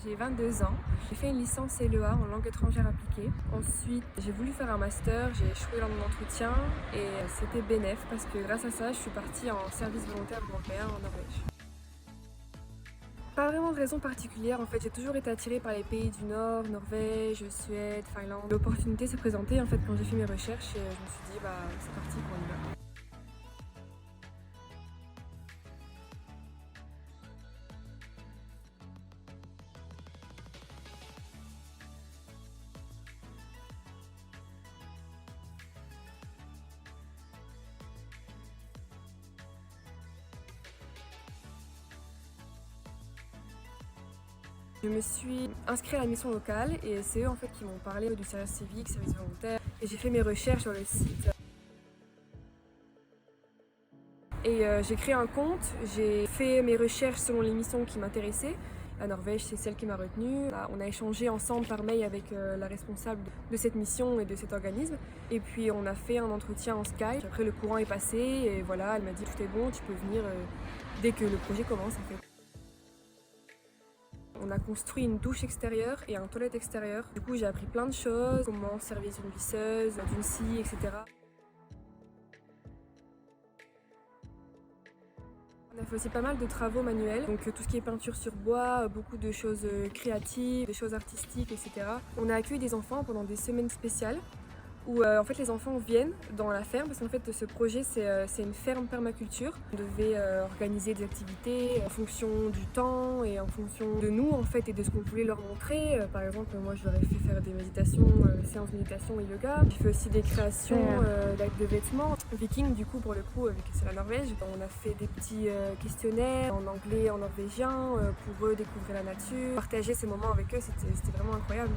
J'ai 22 ans. J'ai fait une licence LEA en langue étrangère appliquée. Ensuite, j'ai voulu faire un master, j'ai échoué dans mon entretien et c'était bénéf parce que grâce à ça, je suis partie en service volontaire européen en Norvège. Pas vraiment de raison particulière, en fait, j'ai toujours été attirée par les pays du Nord, Norvège, Suède, Finlande. L'opportunité s'est présentée en fait quand j'ai fait mes recherches et je me suis dit c'est parti qu'on y va. Je me suis inscrite à la mission locale et c'est eux en fait qui m'ont parlé du service civique, service volontaire et j'ai fait mes recherches sur le site. Et j'ai créé un compte, j'ai fait mes recherches selon les missions qui m'intéressaient. La Norvège, c'est celle qui m'a retenue. On a échangé ensemble par mail avec la responsable de cette mission et de cet organisme. Et puis on a fait un entretien en Skype. Après le courant est passé et voilà, elle m'a dit tout est bon, tu peux venir dès que le projet commence en fait. On a construit une douche extérieure et un toilette extérieure. Du coup, j'ai appris plein de choses, comment servir une visseuse, d'une scie, etc. On a fait aussi pas mal de travaux manuels, donc tout ce qui est peinture sur bois, beaucoup de choses créatives, des choses artistiques, etc. On a accueilli des enfants pendant des semaines spéciales où en fait les enfants viennent dans la ferme parce qu'en fait ce projet c'est une ferme permaculture. On devait organiser des activités en fonction du temps et en fonction de nous en fait et de ce qu'on voulait leur montrer. Par exemple moi je leur ai fait faire des méditations, séances de méditation et yoga. J'ai fait aussi des créations de vêtements vikings du coup pour le coup vu que c'est la Norvège. On a fait des petits questionnaires en anglais, en norvégien pour eux découvrir la nature. Partager ces moments avec eux c'était vraiment incroyable.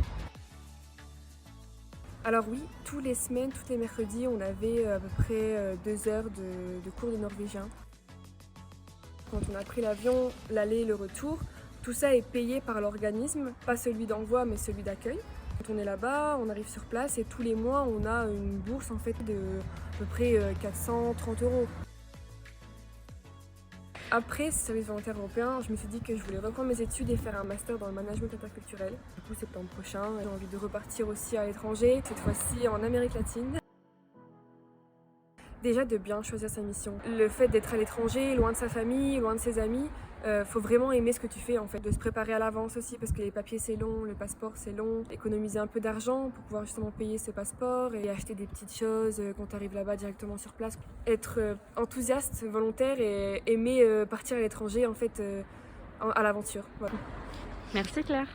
Alors oui, tous les semaines, tous les mercredis, on avait à peu près 2 heures de cours de norvégien. Quand on a pris l'avion, l'aller et le retour, tout ça est payé par l'organisme, pas celui d'envoi mais celui d'accueil. Quand on est là-bas, on arrive sur place et tous les mois, on a une bourse en fait de à peu près 430 €. Après ce service volontaire européen, je me suis dit que je voulais reprendre mes études et faire un master dans le management interculturel. Du coup, septembre prochain, j'ai envie de repartir aussi à l'étranger, cette fois-ci en Amérique latine. Déjà de bien choisir sa mission. Le fait d'être à l'étranger, loin de sa famille, loin de ses amis, faut vraiment aimer ce que tu fais en fait. De se préparer à l'avance aussi parce que les papiers c'est long, le passeport c'est long. Économiser un peu d'argent pour pouvoir justement payer ce passeport et acheter des petites choses quand tu arrives là-bas directement sur place. Être enthousiaste, volontaire et aimer partir à l'étranger en fait à l'aventure. Voilà. Merci Claire.